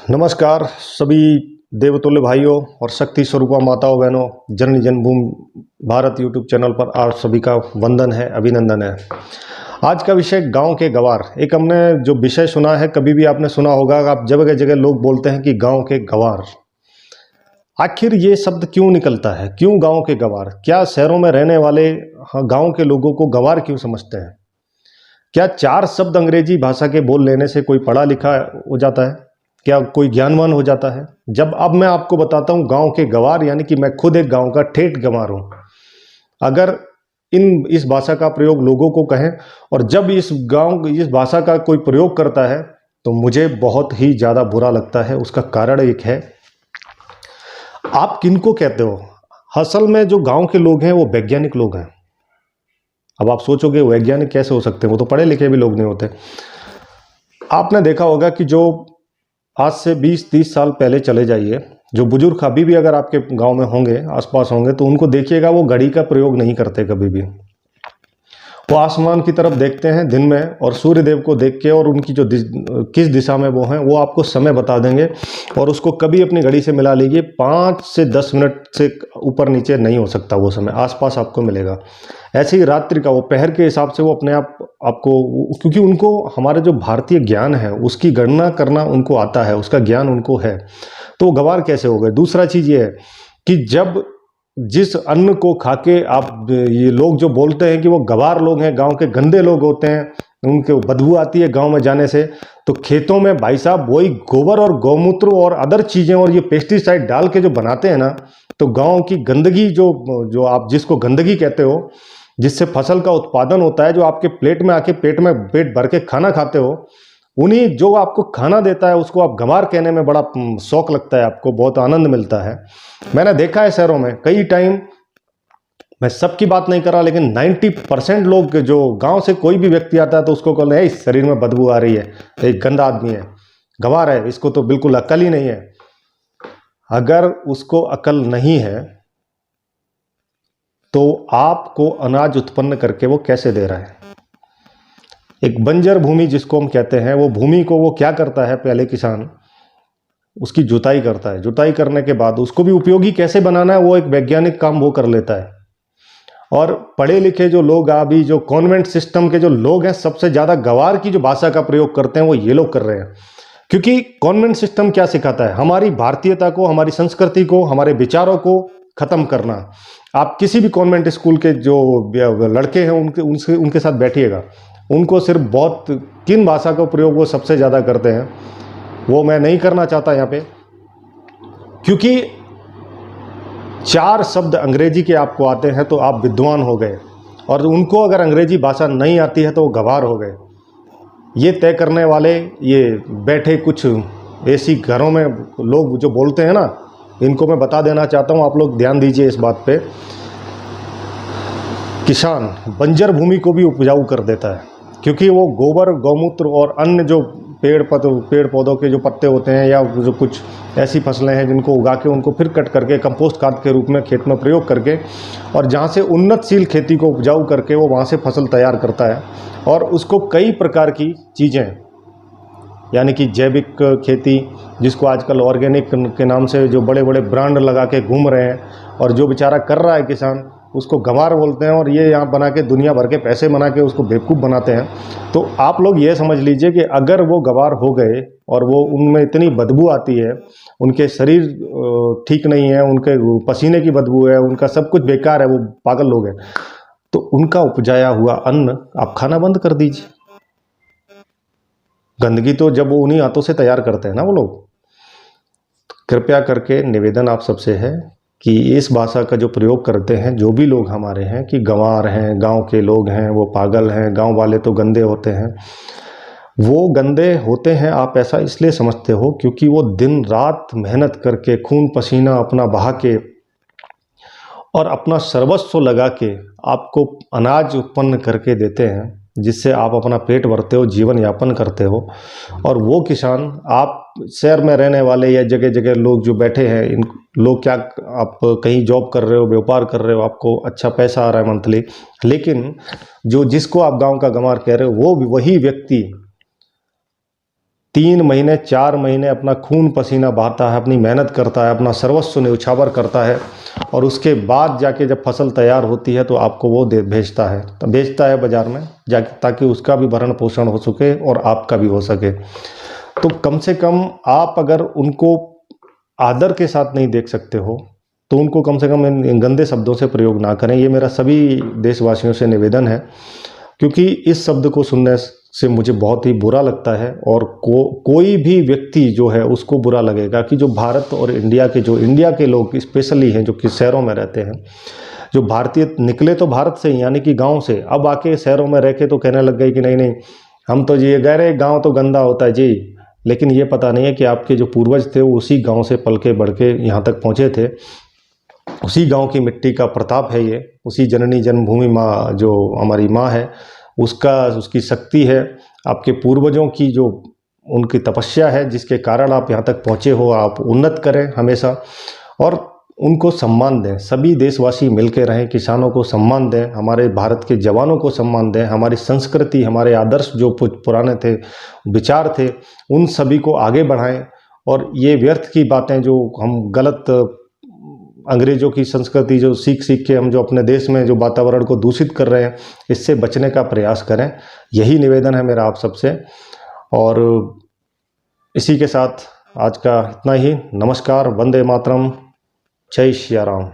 नमस्कार सभी देवतुल्य भाइयों और शक्ति स्वरूपा माताओं बहनों, जननी जन्मभूमि भारत यूट्यूब चैनल पर आप सभी का वंदन है, अभिनंदन है। आज का विषय गांव के गवार। एक हमने जो विषय सुना है, कभी भी आपने सुना होगा, आप जगह जगह लोग बोलते हैं कि गांव के गवार। आखिर ये शब्द क्यों निकलता है? क्यों गांव के गवार? क्या शहरों में रहने वाले गांव के लोगों को गवार क्यों समझते हैं? क्या चार शब्द अंग्रेजी भाषा के बोल लेने से कोई पढ़ा लिखा हो जाता है? क्या कोई ज्ञानवान हो जाता है? जब अब मैं आपको बताता हूं गांव के गवार, यानी कि मैं खुद एक गांव का ठेठ गंवार हूं। अगर इस भाषा का प्रयोग लोगों को कहें और जब इस भाषा का कोई प्रयोग करता है तो मुझे बहुत ही ज़्यादा बुरा लगता है। उसका कारण एक है, आप किनको कहते हो? असल में जो गांव के लोग हैं वो वैज्ञानिक लोग हैं। अब आप सोचोगे वैज्ञानिक कैसे हो सकते हैं, वो तो पढ़े लिखे भी लोग नहीं होते। आपने देखा होगा कि जो आज से 20-30 साल पहले चले जाइए, जो बुजुर्ग अभी भी अगर आपके गांव में होंगे, आसपास होंगे, तो उनको देखिएगा वो घड़ी का प्रयोग नहीं करते कभी भी। वो आसमान की तरफ देखते हैं दिन में और सूर्य देव को देख के, और उनकी जो किस दिशा में वो हैं वो आपको समय बता देंगे और उसको कभी अपनी घड़ी से मिला लीजिए, 5 से 10 मिनट से ऊपर नीचे नहीं हो सकता। वो समय आसपास आपको मिलेगा। ऐसे ही रात्रि का वो पहर के हिसाब से वो अपने आप आपको, क्योंकि उनको हमारे जो भारतीय ज्ञान है उसकी गणना करना उनको आता है, उसका ज्ञान उनको है, तो वो गवार कैसे हो गए? दूसरा चीज़ ये है कि जब जिस अन्न को खाके आप, ये लोग जो बोलते हैं कि वो गवार लोग हैं, गांव के गंदे लोग होते हैं, उनके बदबू आती है गांव में जाने से, तो खेतों में भाई साहब वही गोबर और गौमूत्र और अदर चीज़ें और ये पेस्टिसाइड डाल के जो बनाते हैं ना, तो गांव की गंदगी जो आप जिसको गंदगी कहते हो, जिससे फसल का उत्पादन होता है, जो आपके प्लेट में आके पेट भर के खाना खाते हो, उन्हीं जो आपको खाना देता है उसको आप गंवार कहने में बड़ा शौक लगता है, आपको बहुत आनंद मिलता है। मैंने देखा है शहरों में कई टाइम, मैं सबकी बात नहीं कर रहा, लेकिन 90% लोग, जो गांव से कोई भी व्यक्ति आता है तो उसको कहते हैं इस शरीर में बदबू आ रही है, एक गंदा आदमी है, गंवार है, इसको तो बिल्कुल अकल ही नहीं है। अगर उसको अकल नहीं है तो आपको अनाज उत्पन्न करके वो कैसे दे रहा है? एक बंजर भूमि जिसको हम कहते हैं, वो भूमि को वो क्या करता है, पहले किसान उसकी जुताई करता है। जुताई करने के बाद उसको भी उपयोगी कैसे बनाना है, वो एक वैज्ञानिक काम वो कर लेता है। और पढ़े लिखे जो लोग, अभी जो कॉन्वेंट सिस्टम के जो लोग हैं, सबसे ज़्यादा गवार की जो भाषा का प्रयोग करते हैं वो ये लोग कर रहे हैं। क्योंकि कॉन्वेंट सिस्टम क्या सिखाता है? हमारी भारतीयता को, हमारी संस्कृति को, हमारे विचारों को ख़त्म करना। आप किसी भी कॉन्वेंट स्कूल के जो लड़के हैं उनके साथ बैठिएगा, उनको सिर्फ बहुत किन भाषा का प्रयोग वो सबसे ज़्यादा करते हैं, वो मैं नहीं करना चाहता यहाँ पे, क्योंकि 4 शब्द अंग्रेजी के आपको आते हैं तो आप विद्वान हो गए, और उनको अगर अंग्रेजी भाषा नहीं आती है तो वो गवार हो गए। ये तय करने वाले, ये बैठे कुछ ऐसी घरों में लोग जो बोलते हैं ना, इनको मैं बता देना चाहता हूँ, आप लोग ध्यान दीजिए इस बात पे। किसान बंजर भूमि को भी उपजाऊ कर देता है, क्योंकि वो गोबर, गौमूत्र और अन्य जो पेड़ पौधों के जो पत्ते होते हैं, या जो कुछ ऐसी फसलें हैं जिनको उगा के उनको फिर कट करके कंपोस्ट खाद के रूप में खेत में प्रयोग करके, और जहाँ से उन्नतशील खेती को उपजाऊ करके वो वहाँ से फसल तैयार करता है, और उसको कई प्रकार की चीज़ें, यानी कि जैविक खेती, जिसको आजकल ऑर्गेनिक के नाम से जो बड़े बड़े ब्रांड लगा के घूम रहे हैं, और जो बेचारा कर रहा है किसान, उसको गंवार बोलते हैं, और ये यहाँ बना के दुनिया भर के पैसे बना के उसको बेवकूफ़ बनाते हैं। तो आप लोग ये समझ लीजिए कि अगर वो गंवार हो गए और वो उनमें इतनी बदबू आती है, उनके शरीर ठीक नहीं है, उनके पसीने की बदबू है, उनका सब कुछ बेकार है, वो पागल लोग हैं, तो उनका उपजाया हुआ अन्न आप खाना बंद कर दीजिए। गंदगी तो जब वो उन्हीं हाथों से तैयार करते हैं ना वो लोग। तो कृपया करके निवेदन आप सबसे है कि इस भाषा का जो प्रयोग करते हैं जो भी लोग हमारे हैं, कि गंवार हैं, गांव के लोग हैं, वो पागल हैं, गांव वाले तो गंदे होते हैं। वो गंदे होते हैं आप ऐसा इसलिए समझते हो क्योंकि वो दिन रात मेहनत करके, खून पसीना अपना बहा के और अपना सर्वस्व लगा के आपको अनाज उत्पन्न करके देते हैं, जिससे आप अपना पेट भरते हो, जीवन यापन करते हो। और वो किसान, आप शहर में रहने वाले या जगह जगह लोग जो बैठे हैं, इन लोग क्या, आप कहीं जॉब कर रहे हो, व्यापार कर रहे हो, आपको अच्छा पैसा आ रहा है मंथली, लेकिन जिसको आप गांव का गंवार कह रहे हो, वो वही व्यक्ति 3 महीने 4 महीने अपना खून पसीना बहाता है, अपनी मेहनत करता है, अपना सर्वस्व न्यौछावर करता है और उसके बाद जाके जब फसल तैयार होती है तो आपको वो भेजता है, तो बेचता है बाज़ार में जाके, ताकि उसका भी भरण पोषण हो सके और आपका भी हो सके। तो कम से कम आप अगर उनको आदर के साथ नहीं देख सकते हो तो उनको कम से कम इन गंदे शब्दों से प्रयोग ना करें। ये मेरा सभी देशवासियों से निवेदन है, क्योंकि इस शब्द को सुनने से मुझे बहुत ही बुरा लगता है और कोई भी व्यक्ति जो है उसको बुरा लगेगा कि जो भारत और इंडिया के लोग स्पेशली हैं, जो कि शहरों में रहते हैं, जो भारतीय निकले तो भारत से ही, यानी कि गांव से, अब आके शहरों में रह के तो कहने लग गए कि नहीं नहीं हम तो ये कह रहे गांव तो गंदा होता है जी, लेकिन ये पता नहीं है कि आपके जो पूर्वज थे वो उसी गांव से पल के बढ़ के यहाँ तक पहुँचे थे। उसी गांव की मिट्टी का प्रताप है ये, उसी जननी जन्मभूमि माँ जो हमारी माँ है उसकी शक्ति है, आपके पूर्वजों की जो उनकी तपस्या है जिसके कारण आप यहाँ तक पहुँचे हो। आप उन्नत करें हमेशा और उनको सम्मान दें, सभी देशवासी मिलकर रहें, किसानों को सम्मान दें, हमारे भारत के जवानों को सम्मान दें, हमारी संस्कृति, हमारे आदर्श जो पुराने थे, विचार थे, उन सभी को आगे बढ़ाएं। और ये व्यर्थ की बातें जो हम गलत अंग्रेज़ों की संस्कृति जो सीख के हम जो अपने देश में जो वातावरण को दूषित कर रहे हैं, इससे बचने का प्रयास करें। यही निवेदन है मेरा आप सबसे। और इसी के साथ आज का इतना ही। नमस्कार, वंदे मातरम, जय श्री राम।